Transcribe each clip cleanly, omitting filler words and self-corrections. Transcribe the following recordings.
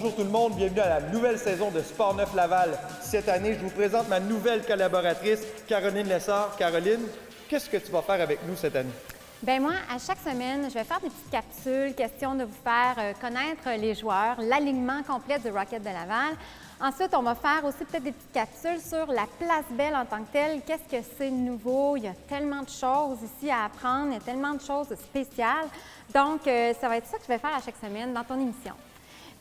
bonjour tout le monde, bienvenue à la nouvelle saison de Sport Neuf Laval. Cette année, je vous présente ma nouvelle collaboratrice, Caroline Lessard. Caroline, qu'est-ce que tu vas faire avec nous cette année? Bien moi, à chaque semaine, je vais faire des petites capsules, question de vous faire connaître les joueurs, l'alignement complet du Rocket de Laval. Ensuite, on va faire aussi peut-être des petites capsules sur la Place Belle en tant que telle. Qu'est-ce que c'est nouveau? Il y a tellement de choses ici à apprendre, il y a tellement de choses spéciales. Donc, ça va être ça que je vais faire à chaque semaine dans ton émission.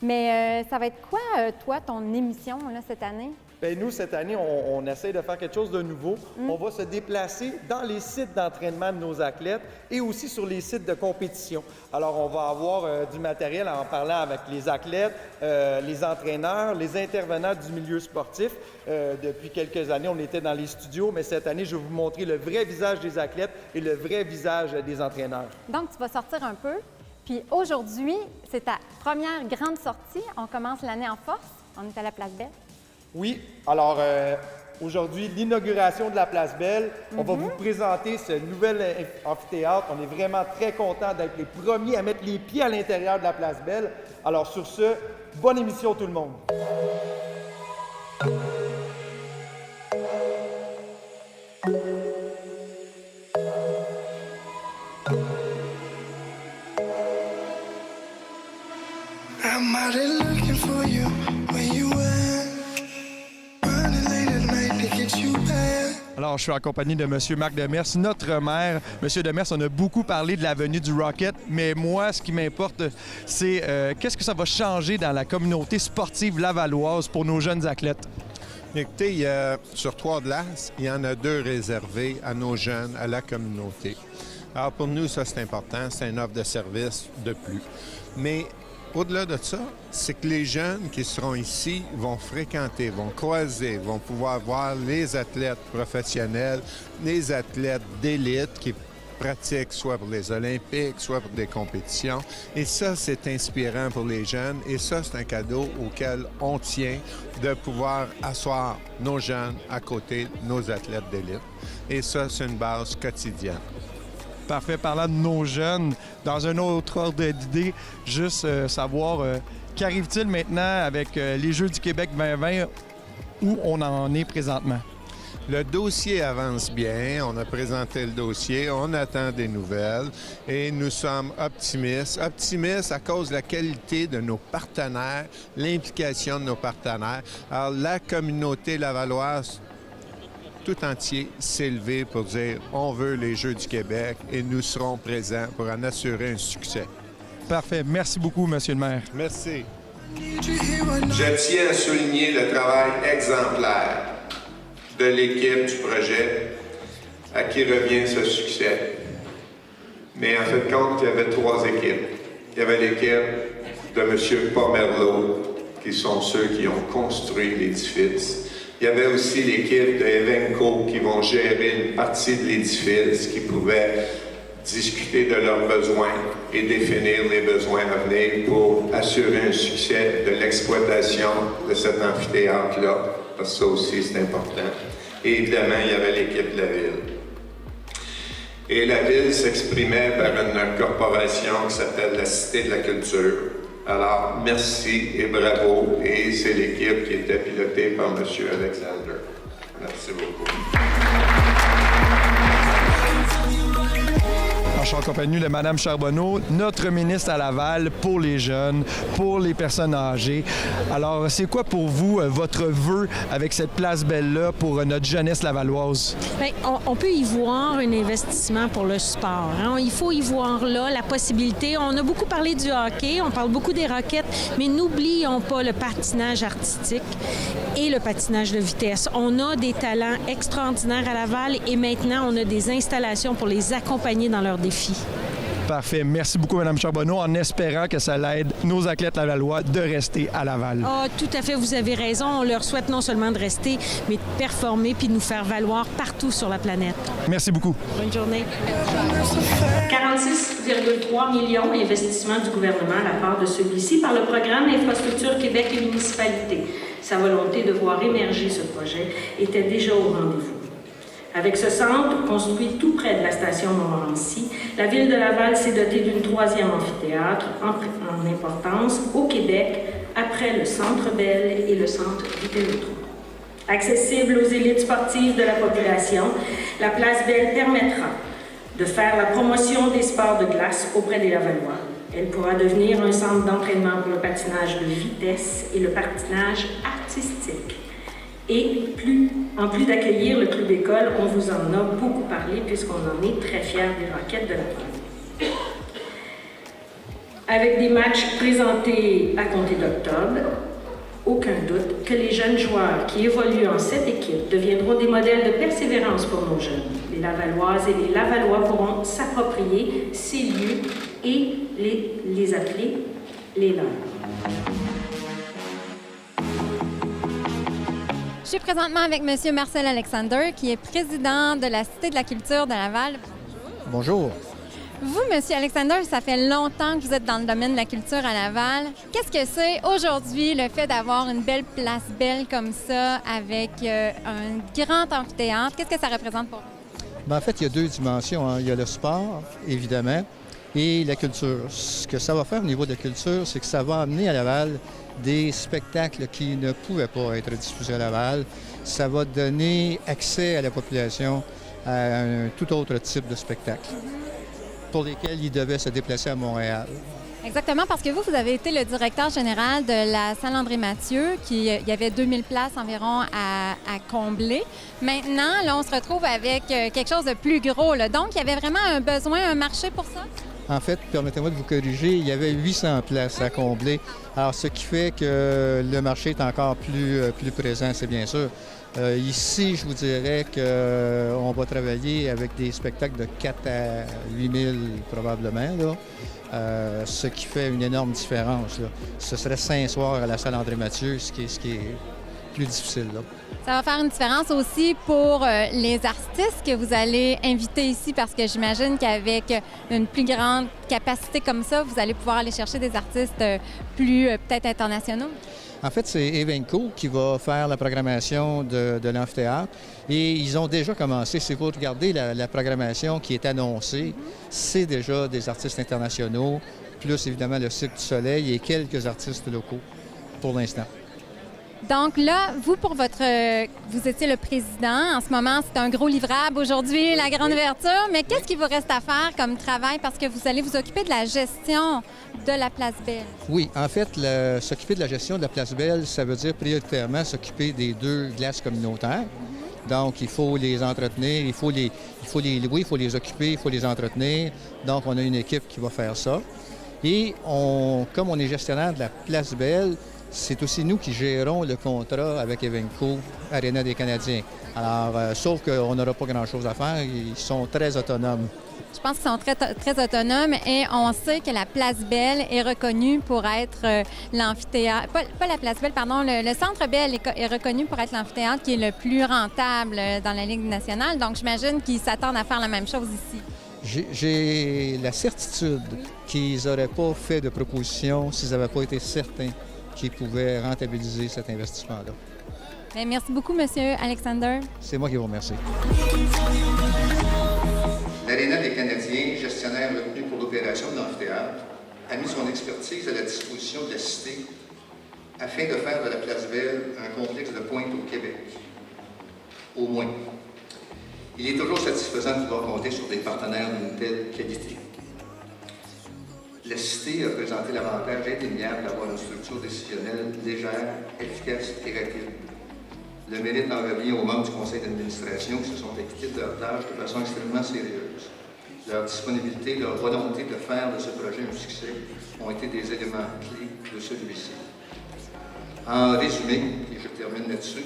Mais ça va être quoi, toi, ton émission là, cette année? Bien, nous, cette année, on essaie de faire quelque chose de nouveau. On va se déplacer dans les sites d'entraînement de nos athlètes et aussi sur les sites de compétition. Alors, on va avoir du matériel en parlant avec les athlètes, les entraîneurs, les intervenants du milieu sportif. Depuis quelques années, on était dans les studios, mais cette année, je vais vous montrer le vrai visage des athlètes et le vrai visage des entraîneurs. Donc, tu vas sortir un peu. Puis aujourd'hui, c'est ta première grande sortie. On commence l'année en force. On est à la Place Belle. Oui. Alors, aujourd'hui, l'inauguration de la Place Belle. On va vous présenter ce nouvel amphithéâtre. On est vraiment très contents d'être les premiers à mettre les pieds à l'intérieur de la Place Belle. Alors, sur ce, bonne émission tout le monde. I'm out there looking for you where you went. Running late at night to get you back. Alors, je suis en compagnie de M. Marc Demers, notre maire. M. Demers, on a beaucoup parlé de l'avenue du Rocket, mais moi, ce qui m'importe, c'est qu'est-ce que ça va changer dans la communauté sportive lavalloise pour nos jeunes athlètes? Écoutez, sur Trois-Glaces, il y en a 2 réservés à nos jeunes, à la communauté. Alors, pour nous, ça, c'est important. C'est une offre de service de plus. Mais au-delà de ça, c'est que les jeunes qui seront ici vont fréquenter, vont croiser, vont pouvoir voir les athlètes professionnels, les athlètes d'élite qui pratiquent soit pour les Olympiques, soit pour des compétitions. Et ça, c'est inspirant pour les jeunes. Et ça, c'est un cadeau auquel on tient de pouvoir asseoir nos jeunes à côté de nos athlètes d'élite. Et ça, c'est une base quotidienne. Parfait. Parlant de nos jeunes, dans un autre ordre d'idée, juste savoir qu'arrive-t-il maintenant avec les Jeux du Québec 2020, où on en est présentement? Le dossier avance bien. On a présenté le dossier. On attend des nouvelles et nous sommes optimistes. Optimistes à cause de la qualité de nos partenaires, l'implication de nos partenaires. Alors, la communauté lavalloise tout entier s'est levé pour dire on veut les Jeux du Québec et nous serons présents pour en assurer un succès. Parfait. Merci beaucoup, Monsieur le maire. Merci. Je tiens à souligner le travail exemplaire de l'équipe du projet à qui revient ce succès. Mais en fait, compte, il y avait 3 équipes. Il y avait l'équipe de M. Pomerleau, qui sont ceux qui ont construit l'édifice. Il y avait aussi l'équipe de Evenco qui vont gérer une partie de l'édifice, qui pouvaient discuter de leurs besoins et définir les besoins à venir pour assurer un succès de l'exploitation de cet amphithéâtre-là, parce que ça aussi c'est important. Et évidemment, il y avait l'équipe de la ville. Et la ville s'exprimait par une corporation qui s'appelle la Cité de la Culture. Alors, merci et bravo. Et c'est l'équipe qui était pilotée par M. Alexander. Merci beaucoup. Je suis en compagnie de Mme Charbonneau, notre ministre à Laval pour les jeunes, pour les personnes âgées. Alors, c'est quoi pour vous votre vœu avec cette Place Belle-là pour notre jeunesse lavalloise? Bien, on peut y voir un investissement pour le sport. Hein? Il faut y voir là la possibilité. On a beaucoup parlé du hockey, on parle beaucoup des Rockets, mais n'oublions pas le patinage artistique et le patinage de vitesse. On a des talents extraordinaires à Laval et maintenant, on a des installations pour les accompagner dans leurs défis. Parfait. Merci beaucoup, Mme Charbonneau, en espérant que ça l'aide nos athlètes lavallois de rester à Laval. Ah, tout à fait, vous avez raison. On leur souhaite non seulement de rester, mais de performer puis de nous faire valoir partout sur la planète. Merci beaucoup. Bonne journée. 46,3 millions d'investissements du gouvernement à la part de celui-ci par le programme Infrastructure Québec et municipalités. Sa volonté de voir émerger ce projet était déjà au rendez-vous. Avec ce centre, construit tout près de la station Montmorency, la Ville de Laval s'est dotée d'une 3e amphithéâtre en importance au Québec, après le Centre Bell et le Centre Vidéotron. Accessible aux élites sportives de la population, la Place Bell permettra de faire la promotion des sports de glace auprès des Lavallois. Elle pourra devenir un centre d'entraînement pour le patinage de vitesse et le patinage artistique. Et en plus d'accueillir le club école, on vous en a beaucoup parlé puisqu'on en est très fiers des Rockets de Laval. Avec des matchs présentés à compter d'octobre, aucun doute que les jeunes joueurs qui évoluent en cette équipe deviendront des modèles de persévérance pour nos jeunes. Les Lavalloises et les Lavallois pourront s'approprier ces lieux et les appeler les leurs. Je suis présentement avec M. Marcel Alexander, qui est président de la Cité de la culture de Laval. Bonjour. Vous, M. Alexander, ça fait longtemps que vous êtes dans le domaine de la culture à Laval. Qu'est-ce que c'est aujourd'hui le fait d'avoir une belle place belle comme ça avec un grand amphithéâtre? Qu'est-ce que ça représente pour vous? Bien, en fait, il y a deux dimensions. Il y a le sport, évidemment, et la culture. Ce que ça va faire au niveau de la culture, c'est que ça va amener à Laval des spectacles qui ne pouvaient pas être diffusés à Laval. Ça va donner accès à la population à un tout autre type de spectacle pour lesquels ils devaient se déplacer à Montréal. Exactement, parce que vous avez été le directeur général de la salle André-Mathieu, il y avait 2000 places environ à combler. Maintenant, là, on se retrouve avec quelque chose de plus gros, là. Donc, il y avait vraiment un besoin, un marché pour ça? En fait, permettez-moi de vous corriger, il y avait 800 places à combler. Alors, ce qui fait que le marché est encore plus présent, c'est bien sûr. Ici, je vous dirais qu'on va travailler avec des spectacles de 4 à 8 000 probablement, là. Ce qui fait une énorme différence, là. Ce serait 5 soirs à la salle André-Mathieu, ce qui est plus difficile, là. Ça va faire une différence aussi pour les artistes que vous allez inviter ici, parce que j'imagine qu'avec une plus grande capacité comme ça, vous allez pouvoir aller chercher des artistes plus peut-être internationaux. En fait, c'est Evenco qui va faire la programmation de l'amphithéâtre et ils ont déjà commencé. Si vous regardez la programmation qui est annoncée, c'est déjà des artistes internationaux, plus évidemment le Cirque du Soleil et quelques artistes locaux pour l'instant. Donc là, vous, vous étiez le président. En ce moment, c'est un gros livrable aujourd'hui, la grande ouverture. Mais qu'est-ce qu'il vous reste à faire comme travail? Parce que vous allez vous occuper de la gestion de la Place Belle. Oui, en fait, s'occuper de la gestion de la Place Belle, ça veut dire prioritairement s'occuper des 2 glaces communautaires. Donc, il faut les entretenir, il faut les louer, il faut les occuper, il faut les entretenir. Donc, on a une équipe qui va faire ça. Et comme on est gestionnaire de la Place Belle, c'est aussi nous qui gérons le contrat avec Evenco, Aréna des Canadiens. Alors, sauf qu'on n'aura pas grand-chose à faire, ils sont très autonomes. Je pense qu'ils sont très, très autonomes et on sait que la Place Belle est reconnue pour être l'amphithéâtre, pas la Place Belle, pardon, le Centre Bell est reconnu pour être l'amphithéâtre qui est le plus rentable dans la Ligue nationale. Donc, j'imagine qu'ils s'attendent à faire la même chose ici. J'ai la certitude qu'ils n'auraient pas fait de proposition s'ils n'avaient pas été certains qu'ils pouvaient rentabiliser cet investissement-là. Bien, merci beaucoup, M. Alexander. C'est moi qui vous remercie. L'Aréna des Canadiens, gestionnaire retenu pour l'opération de l'amphithéâtre, a mis son expertise à la disposition de la Cité afin de faire de la Place Belle un complexe de pointe au Québec. Au moins. Il est toujours satisfaisant de pouvoir compter sur des partenaires d'une telle qualité. La Cité a présenté l'avantage indéniable d'avoir une structure décisionnelle légère, efficace et rapide. Le mérite en revient aux membres du conseil d'administration qui se sont acquittés de leur tâche de façon extrêmement sérieuse. Leur disponibilité, leur volonté de faire de ce projet un succès ont été des éléments clés de celui-ci. En résumé, et je termine là-dessus,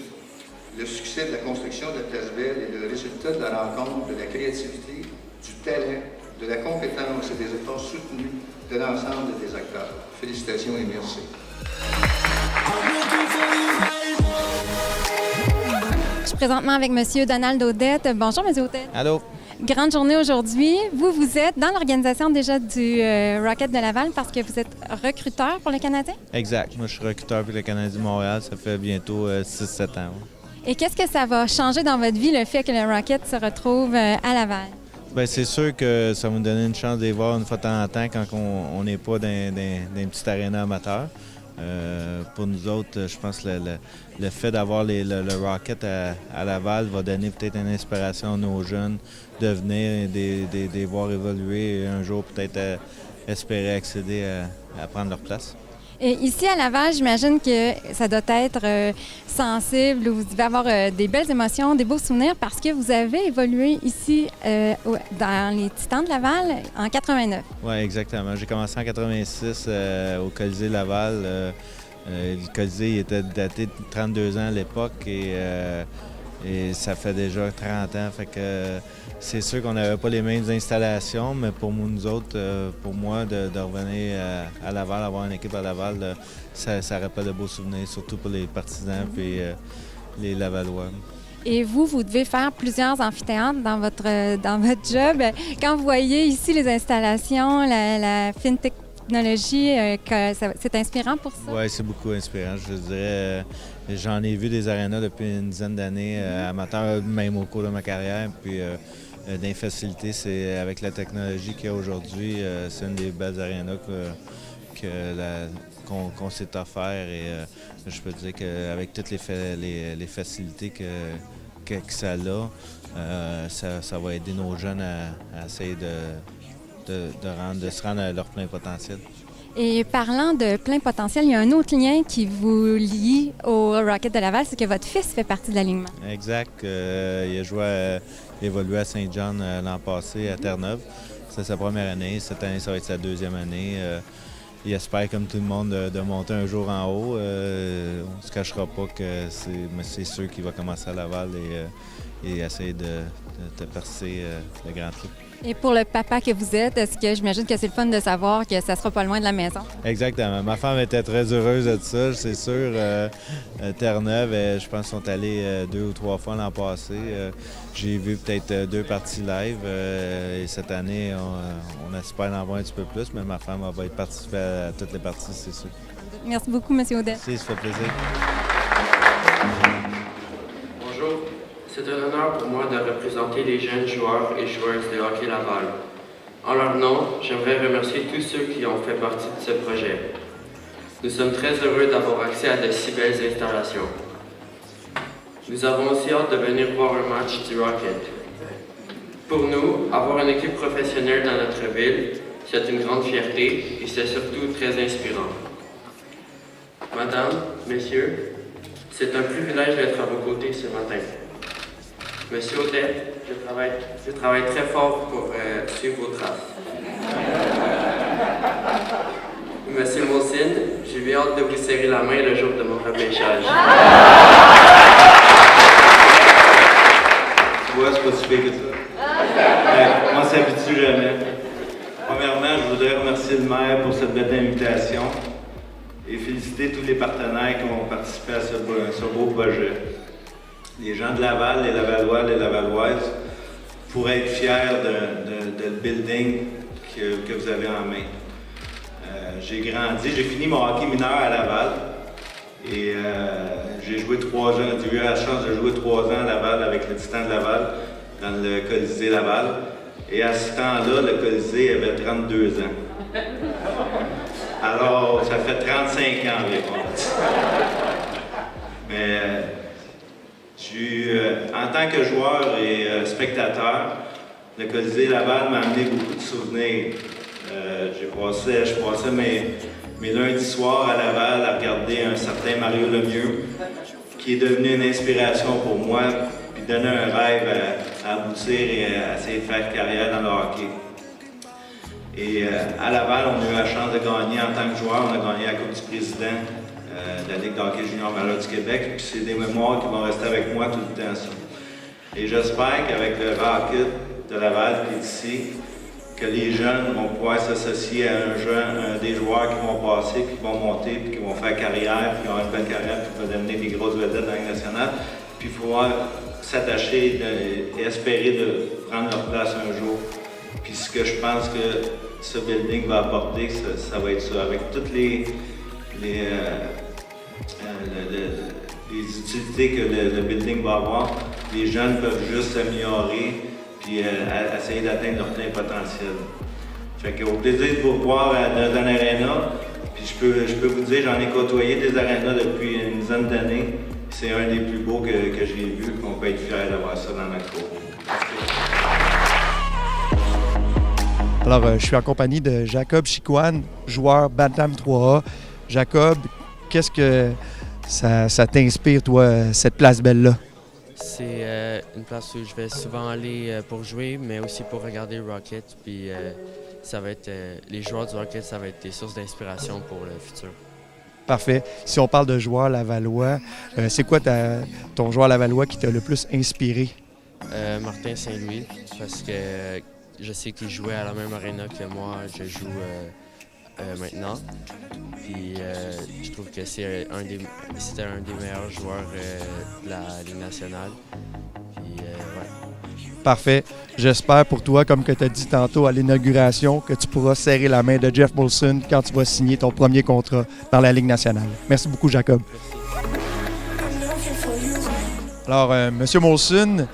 le succès de la construction de la Place Belle est le résultat de la rencontre de la créativité, du talent, de la compétence et des efforts soutenus de l'ensemble des acteurs. Félicitations et merci. Je suis présentement avec M. Donald Audette. Bonjour, M. Audette. Allô. Grande journée aujourd'hui. Vous êtes dans l'organisation déjà du Rocket de Laval parce que vous êtes recruteur pour le Canadien? Exact. Moi, je suis recruteur pour le Canadien de Montréal. Ça fait bientôt 6-7 ans. Et qu'est-ce que ça va changer dans votre vie, le fait que le Rocket se retrouve à Laval? Bien, c'est sûr que ça va nous donner une chance de les voir une fois de temps en temps quand on n'est pas dans une petite aréna amateur. Pour nous autres, je pense que le fait d'avoir le Rocket à Laval va donner peut-être une inspiration à nos jeunes de venir et de les voir évoluer et un jour peut-être espérer accéder à prendre leur place. Et ici à Laval, j'imagine que ça doit être sensible, vous devez avoir des belles émotions, des beaux souvenirs parce que vous avez évolué ici dans les Titans de Laval en 89. Oui, exactement. J'ai commencé en 86 au Colisée Laval. Le Colisée était daté de 32 ans à l'époque et ça fait déjà 30 ans. Fait que c'est sûr qu'on n'avait pas les mêmes installations, mais pour nous autres, pour moi, de revenir à Laval, avoir une équipe à Laval, ça rappelle de beaux souvenirs, surtout pour les partisans et les Lavallois. Et vous devez faire plusieurs amphithéâtres dans votre job. Quand vous voyez ici les installations, la fine technologie, c'est inspirant pour ça? Oui, c'est beaucoup inspirant. Je dirais, j'en ai vu des arénas depuis une dizaine d'années, amateurs, même au cours de ma carrière. Puis d'infacilité, c'est avec la technologie qu'il y a aujourd'hui, c'est une des belles arénas qu'on s'est offert. Et je peux dire qu'avec toutes les facilités que ça a, ça va aider nos jeunes à essayer de se rendre à leur plein potentiel. Et parlant de plein potentiel, il y a un autre lien qui vous lie au Rocket de Laval, c'est que votre fils fait partie de l'alignement. Exact. Il a évolué à Saint-John l'an passé à Terre-Neuve. C'est sa première année. Cette année, ça va être sa deuxième année. Il espère, comme tout le monde, de monter un jour en haut. On ne se cachera pas que c'est sûr qu'il va commencer à Laval et essayer de percer le grand trou. Et pour le papa que vous êtes, est-ce que j'imagine que c'est le fun de savoir que ça sera pas loin de la maison? Exactement. Ma femme était très heureuse de ça, c'est sûr. Terre-Neuve, je pense qu'ils sont allés 2 ou 3 fois l'an passé. J'ai vu peut-être 2 parties live. Et cette année, on espère en voir un petit peu plus, mais ma femme va être participer à toutes les parties, c'est sûr. Merci beaucoup, M. Audet. Merci, ça fait plaisir. Bonjour. C'est un honneur pour moi de représenter les jeunes joueurs et joueuses de hockey Laval. En leur nom, j'aimerais remercier tous ceux qui ont fait partie de ce projet. Nous sommes très heureux d'avoir accès à de si belles installations. Nous avons aussi hâte de venir voir un match du Rocket. Pour nous, avoir une équipe professionnelle dans notre ville, c'est une grande fierté et c'est surtout très inspirant. Madame, messieurs, c'est un privilège d'être à vos côtés ce matin. Monsieur Audet, je travaille très fort pour suivre vos traces. Monsieur Moussine, j'ai bien hâte de vous serrer la main le jour de mon repêchage. Tu vois, c'est pas si pire que ça. On s'habitue jamais. Premièrement, je voudrais remercier le maire pour cette belle invitation et féliciter tous les partenaires qui ont participé à ce beau projet. Les gens de Laval, les Lavallois, les Lavalloises pourraient être fiers de le building que vous avez en main. J'ai grandi, j'ai fini mon hockey mineur à Laval et j'ai joué 3 ans, j'ai eu la chance de jouer 3 ans à Laval avec le Titan de Laval dans le Colisée Laval. Et à ce temps-là, le Colisée avait 32 ans. Alors, ça fait 35 ans environ. Mais en tant que joueur et spectateur, le Colisée Laval m'a amené beaucoup de souvenirs. Je passais mes lundis soirs à Laval à regarder un certain Mario Lemieux, qui est devenu une inspiration pour moi, puis donner un rêve à aboutir et à essayer de faire carrière dans le hockey. Et à Laval, on a eu la chance de gagner en tant que joueur. On a gagné la Coupe du Président de la Ligue de hockey junior majeur du Québec. Puis c'est des mémoires qui vont rester avec moi tout le temps, ça. Et j'espère qu'avec le Rocket de Laval qui est ici, que les jeunes vont pouvoir s'associer à des joueurs qui vont passer, qui vont monter, puis qui vont faire carrière, puis qui vont avoir une belle carrière, puis qui vont devenir des grosses vedettes dans la Ligue nationale. Puis pouvoir s'attacher et espérer de prendre leur place un jour. Puis ce que je pense que ce building va apporter, ça va être ça. Avec toutes les utilités que le building va avoir, les jeunes peuvent juste s'améliorer puis essayer d'atteindre leur plein potentiel. Fait qu'au plaisir de vous revoir dans l'Arena, Puis je peux vous dire, j'en ai côtoyé des arénas depuis une dizaine d'années. C'est un des plus beaux que j'ai vu, qu'on peut être fiers d'avoir ça dans notre cour. Alors, je suis en compagnie de Jacob Chicoine, joueur Bantam 3A. Jacob, qu'est-ce que ça t'inspire, toi, cette place belle-là? C'est une place où je vais souvent aller pour jouer, mais aussi pour regarder Rocket. Puis ça va être les joueurs du Rocket, ça va être des sources d'inspiration pour le futur. Parfait. Si on parle de joueur lavallois, c'est quoi ton joueur lavallois qui t'a le plus inspiré? Martin Saint-Louis, parce que je sais qu'il jouait à la même aréna que moi, je joue maintenant. Puis je trouve que c'était un des meilleurs joueurs de la Ligue nationale. Puis, ouais. Parfait. J'espère pour toi, comme que tu as dit tantôt à l'inauguration, que tu pourras serrer la main de Jeff Molson quand tu vas signer ton premier contrat dans la Ligue nationale. Merci beaucoup, Jacob. Alors, M. Molson,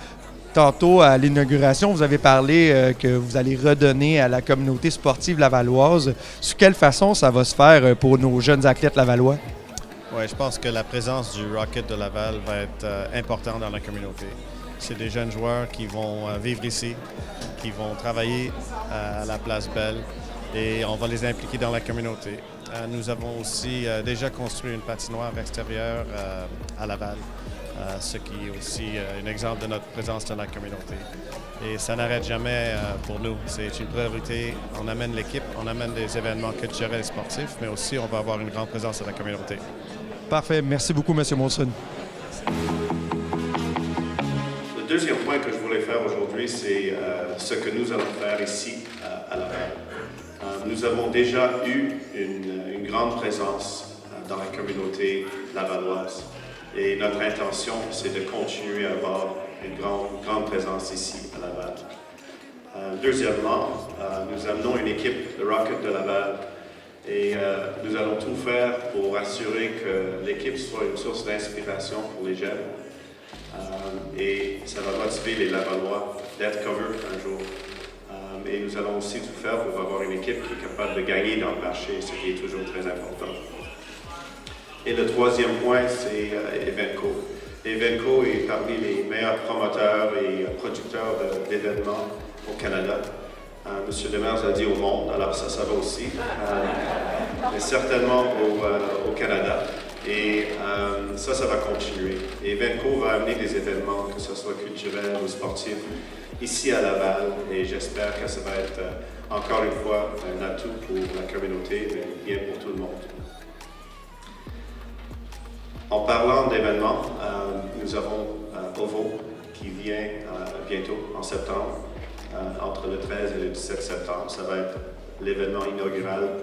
tantôt à l'inauguration, vous avez parlé que vous allez redonner à la communauté sportive lavalloise. Sur quelle façon ça va se faire pour nos jeunes athlètes lavallois? Oui, je pense que la présence du Rocket de Laval va être importante dans la communauté. C'est des jeunes joueurs qui vont vivre ici, qui vont travailler à la Place Belle et on va les impliquer dans la communauté. Nous avons aussi déjà construit une patinoire extérieure à Laval, ce qui est aussi un exemple de notre présence dans la communauté. Et ça n'arrête jamais pour nous. C'est une priorité. On amène l'équipe, on amène des événements culturels et sportifs, mais aussi on va avoir une grande présence dans la communauté. Parfait. Merci beaucoup, M. Molson. Le deuxième point que je voulais faire aujourd'hui, c'est ce que nous allons faire ici à Laval. Nous avons déjà eu une grande présence dans la communauté lavalloise et notre intention, c'est de continuer à avoir une grande présence ici à Laval. Deuxièmement, nous amenons une équipe de Rocket de Laval et nous allons tout faire pour assurer que l'équipe soit une source d'inspiration pour les jeunes. Et ça va motiver les Lavallois d'être comme eux un jour. Et nous allons aussi tout faire pour avoir une équipe qui est capable de gagner dans le marché, ce qui est toujours très important. Et le troisième point, c'est Evenco. Evenco est parmi les meilleurs promoteurs et producteurs d'événements au Canada. M. Demers a dit au monde, alors ça va aussi, mais certainement au Canada. Et ça va continuer. Et Evenco va amener des événements, que ce soit culturels ou sportifs, ici à Laval. Et j'espère que ça va être encore une fois un atout pour la communauté, mais bien pour tout le monde. En parlant d'événements, nous avons OVO qui vient bientôt, en septembre, entre le 13 et le 17 septembre. Ça va être l'événement inaugural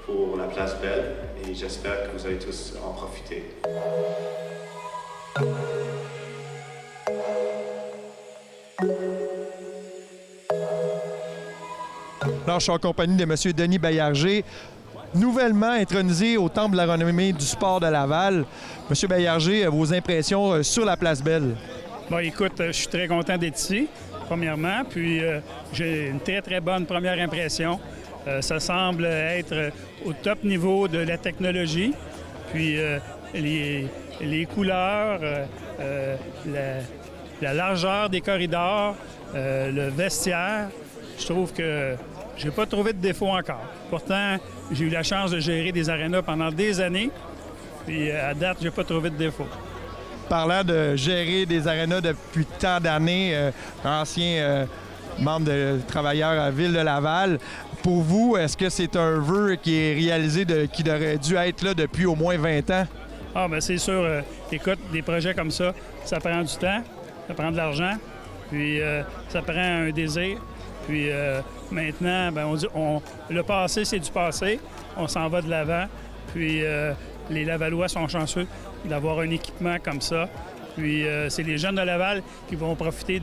pour la Place Belle et j'espère que vous allez tous en profiter. Alors, je suis en compagnie de M. Denis Baillarger, nouvellement intronisé au Temple de la renommée du sport de Laval. M. Baillarger, vos impressions sur la Place Belle? Bon, écoute, je suis très content d'être ici, premièrement, puis j'ai une très bonne première impression. Ça semble être au top niveau de la technologie, puis les couleurs, la largeur des corridors, le vestiaire, je trouve que j'ai pas trouvé de défaut encore. Pourtant, j'ai eu la chance de gérer des arénas pendant des années, puis à date, j'ai pas trouvé de défaut. Parlant de gérer des arénas depuis tant d'années, ancien membre de travailleurs à Ville de Laval, pour vous, est-ce que c'est un vœu qui est réalisé, qui aurait dû être là depuis au moins 20 ans? Ah, bien c'est sûr. Écoute, des projets comme ça prend du temps, ça prend de l'argent, puis ça prend un désir. Puis maintenant, bien, on dit, le passé, c'est du passé. On s'en va de l'avant. Puis les Lavallois sont chanceux d'avoir un équipement comme ça. Puis c'est les jeunes de Laval qui vont profiter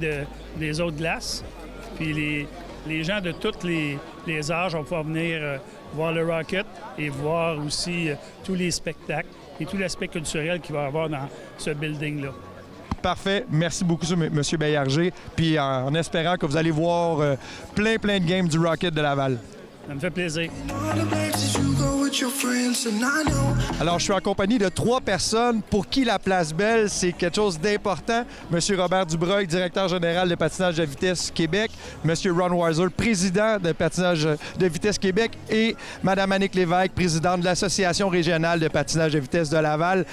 des autres glaces. Puis les gens de tous les âges vont pouvoir venir voir le Rocket et voir aussi tous les spectacles et tout l'aspect culturel qu'il va y avoir dans ce building-là. Parfait. Merci beaucoup, M. Baillarger. Puis en espérant que vous allez voir plein de games du Rocket de Laval. Ça me fait plaisir. with your friends and I know. Alors, je suis en compagnie de 3 personnes pour qui la Place Belle, c'est quelque chose d'important. Monsieur Robert Dubreuil, directeur général de patinage de vitesse Québec. Monsieur Ron Weiser, président de patinage de vitesse Québec. Et Madame Annick Lévesque, présidente de l'Association régionale de patinage de vitesse de Laval.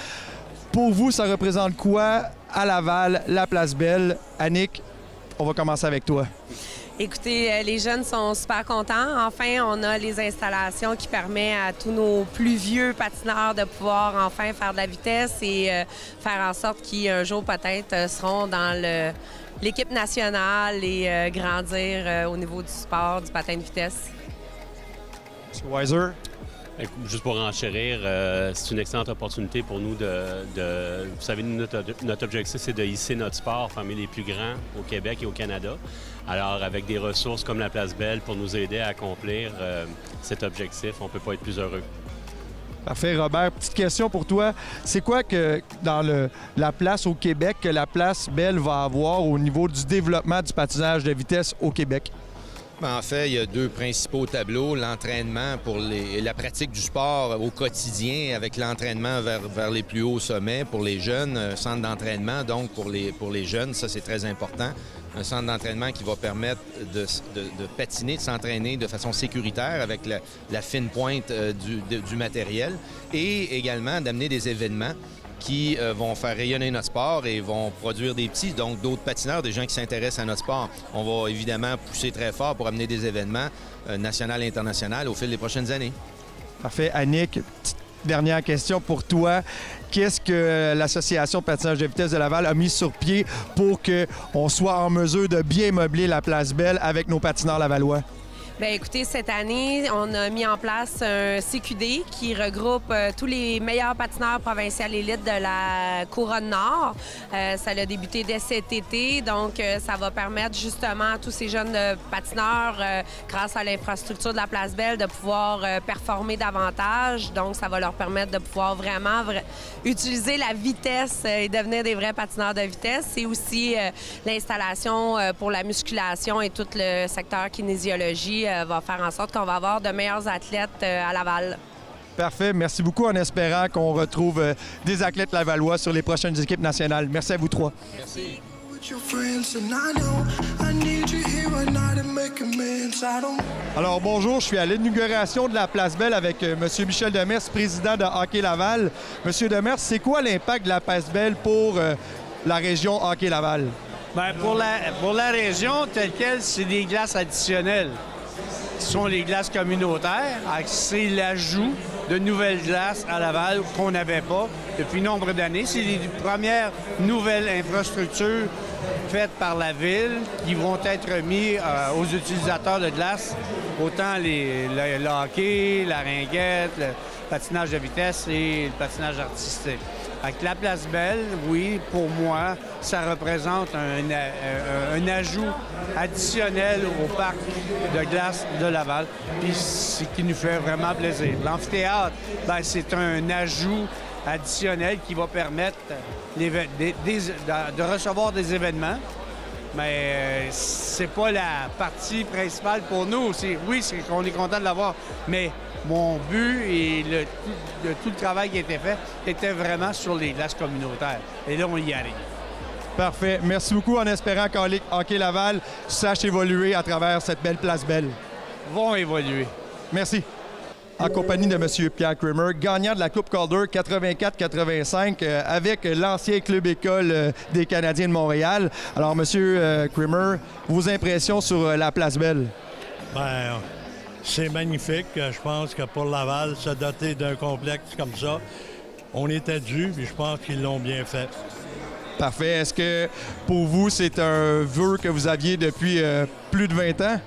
Pour vous, ça représente quoi à Laval, la Place Belle? Annick, on va commencer avec toi. Écoutez, les jeunes sont super contents. Enfin, on a les installations qui permettent à tous nos plus vieux patineurs de pouvoir enfin faire de la vitesse et faire en sorte qu'ils, un jour, peut-être, seront dans l'équipe nationale et grandir au niveau du sport, du patin de vitesse. M. Weiser? Juste pour enchérir, c'est une excellente opportunité pour nous vous savez, notre objectif, c'est de hisser notre sport parmi les plus grands au Québec et au Canada. Alors, avec des ressources comme la Place Belle pour nous aider à accomplir cet objectif, on ne peut pas être plus heureux. Parfait, Robert. Petite question pour toi. C'est quoi que dans la place au Québec que la Place Belle va avoir au niveau du développement du patinage de vitesse au Québec? En fait, il y a 2 principaux tableaux. L'entraînement pour la pratique du sport au quotidien avec l'entraînement vers les plus hauts sommets pour les jeunes. Un centre d'entraînement, donc, pour les jeunes, ça, c'est très important. Un centre d'entraînement qui va permettre de patiner, de s'entraîner de façon sécuritaire avec la fine pointe du matériel et également d'amener des événements qui vont faire rayonner notre sport et vont produire des petits, donc d'autres patineurs, des gens qui s'intéressent à notre sport. On va évidemment pousser très fort pour amener des événements nationaux et internationaux au fil des prochaines années. Parfait. Annick, petite dernière question pour toi. Qu'est-ce que l'Association de patinage de vitesse de Laval a mis sur pied pour qu'on soit en mesure de bien meubler la Place Belle avec nos patineurs lavallois? Bien, écoutez, cette année, on a mis en place un CQD qui regroupe tous les meilleurs patineurs provinciaux élites de la Couronne Nord. Ça a débuté dès cet été, donc ça va permettre justement à tous ces jeunes patineurs, grâce à l'infrastructure de la Place Belle, de pouvoir performer davantage. Donc, ça va leur permettre de pouvoir vraiment utiliser la vitesse et devenir des vrais patineurs de vitesse. C'est aussi l'installation pour la musculation et tout le secteur kinésiologie va faire en sorte qu'on va avoir de meilleurs athlètes à Laval. Parfait. Merci beaucoup en espérant qu'on retrouve des athlètes lavallois sur les prochaines équipes nationales. Merci à vous 3. Merci. Alors bonjour, je suis à l'inauguration de la Place Belle avec M. Michel Demers, président de Hockey Laval. M. Demers, c'est quoi l'impact de la Place Belle pour la région Hockey Laval? Bien, pour la région telle quelle, c'est des glaces additionnelles. Ce sont les glaces communautaires. C'est l'ajout de nouvelles glaces à Laval qu'on n'avait pas depuis nombre d'années. C'est les premières nouvelles infrastructures faites par la Ville qui vont être mises aux utilisateurs de glace, autant le hockey, la ringuette, le patinage de vitesse et le patinage artistique. Avec la Place Belle, oui, pour moi, ça représente un ajout additionnel au parc de glace de Laval, puis ce qui nous fait vraiment plaisir. L'amphithéâtre, bien, c'est un ajout additionnel qui va permettre de recevoir des événements, mais c'est pas la partie principale pour nous. Oui, c'est qu'on est content de l'avoir, mais mon but et tout le travail qui a été fait était vraiment sur les glaces communautaires. Et là, on y arrive. Parfait. Merci beaucoup en espérant qu'Hockey Laval sache évoluer à travers cette belle Place Belle. Vont évoluer. Merci. En compagnie de M. Pierre Creamer, gagnant de la Coupe Calder 84-85 avec l'ancien club école des Canadiens de Montréal. Alors, M. Creamer, vos impressions sur la Place Belle? Bien, c'est magnifique. Je pense que pour Laval, se doter d'un complexe comme ça, on était dû, puis je pense qu'ils l'ont bien fait. Parfait. Est-ce que pour vous, c'est un vœu que vous aviez depuis plus de 20 ans?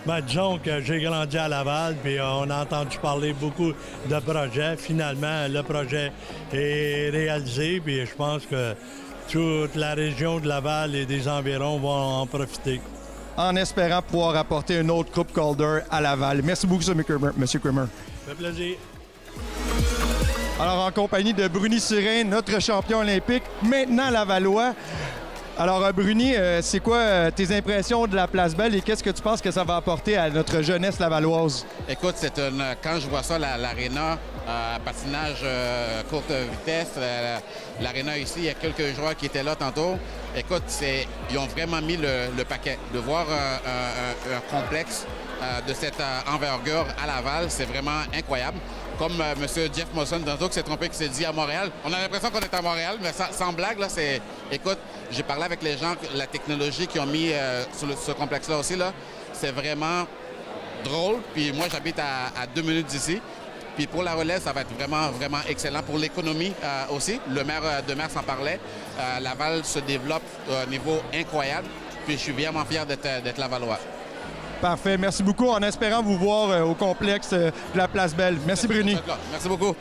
Bien, disons que j'ai grandi à Laval, puis on a entendu parler beaucoup de projets. Finalement, le projet est réalisé, puis je pense que toute la région de Laval et des environs vont en profiter. En espérant pouvoir apporter une autre Coupe Calder à Laval. Merci beaucoup, M. Creamer. Ça fait plaisir. Alors, en compagnie de Bruni Surin, notre champion olympique, maintenant lavallois. Alors, Bruni, c'est quoi tes impressions de la Place Belle et qu'est-ce que tu penses que ça va apporter à notre jeunesse lavalloise? Écoute, quand je vois ça, l'aréna, patinage courte vitesse, l'aréna ici, il y a quelques joueurs qui étaient là tantôt. Écoute, ils ont vraiment mis le paquet. De voir un complexe de cette envergure à Laval, c'est vraiment incroyable. Comme M. Jeff Molson tantôt qui s'est trompé, qui s'est dit à Montréal. On a l'impression qu'on est à Montréal, mais sans blague, là, c'est... Écoute, j'ai parlé avec les gens, la technologie qu'ils ont mis sur ce complexe-là aussi, là, c'est vraiment drôle. Puis moi, j'habite à 2 minutes d'ici. Puis pour la relève, ça va être vraiment, vraiment excellent. Pour l'économie aussi, le maire de Mer s'en parlait. Laval se développe à un niveau incroyable. Puis je suis vraiment fier d'être lavallois. Parfait. Merci beaucoup. En espérant vous voir au complexe de la Place Belle. Merci, Bruni. Merci beaucoup.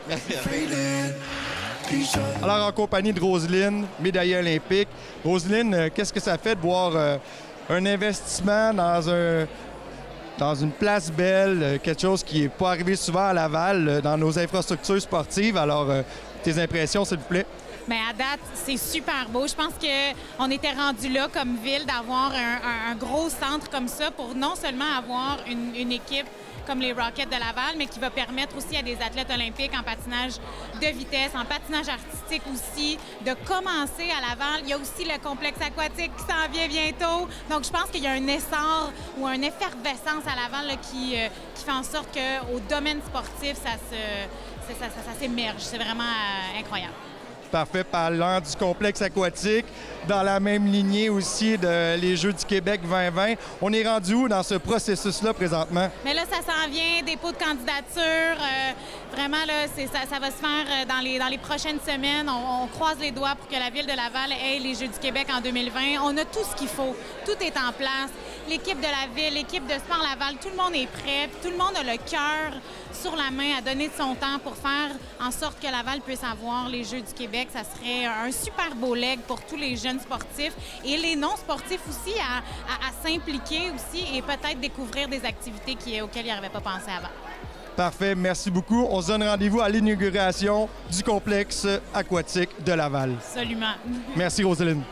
Alors, en compagnie de Roselyne, médaillée olympique. Roselyne, qu'est-ce que ça fait de voir un investissement dans une place belle, quelque chose qui n'est pas arrivé souvent à Laval, dans nos infrastructures sportives? Alors, tes impressions, s'il vous plaît? Bien, à date, c'est super beau. Je pense qu'on était rendu là comme ville d'avoir un gros centre comme ça pour non seulement avoir une équipe comme les Rockets de Laval, mais qui va permettre aussi à des athlètes olympiques en patinage de vitesse, en patinage artistique aussi, de commencer à Laval. Il y a aussi le complexe aquatique qui s'en vient bientôt. Donc, je pense qu'il y a un essor ou une effervescence à Laval là, qui fait en sorte qu'au domaine sportif, ça s'émerge. C'est vraiment incroyable. Parfait. Parlant du complexe aquatique, dans la même lignée aussi de les Jeux du Québec 2020. On est rendu où dans ce processus-là présentement? Mais là, ça s'en vient, dépôt de candidature. Vraiment, là, ça va se faire dans les prochaines semaines. On croise les doigts pour que la Ville de Laval ait les Jeux du Québec en 2020. On a tout ce qu'il faut. Tout est en place. L'équipe de la Ville, l'équipe de Sport Laval, tout le monde est prêt. Tout le monde a le cœur sur la main à donner de son temps pour faire en sorte que Laval puisse avoir les Jeux du Québec. Ça serait un super beau leg pour tous les jeunes sportifs et les non-sportifs aussi à s'impliquer aussi et peut-être découvrir des activités auxquelles ils n'avaient pas pensé avant. Parfait, merci beaucoup. On se donne rendez-vous à l'inauguration du complexe aquatique de Laval. Absolument. Merci, Roselyne.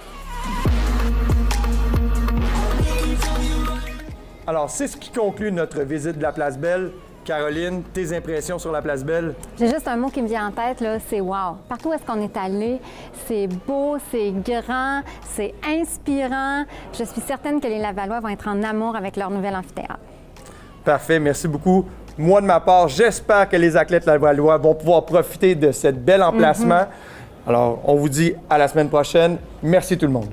Alors, c'est ce qui conclut notre visite de la Place Belle. Caroline, tes impressions sur la Place Belle? J'ai juste un mot qui me vient en tête, là, c'est wow. Partout où est-ce qu'on est allé, c'est beau, c'est grand, c'est inspirant. Je suis certaine que les Lavallois vont être en amour avec leur nouvel amphithéâtre. Parfait, merci beaucoup. Moi, de ma part, j'espère que les athlètes lavallois vont pouvoir profiter de ce bel emplacement. Alors, on vous dit à la semaine prochaine. Merci tout le monde.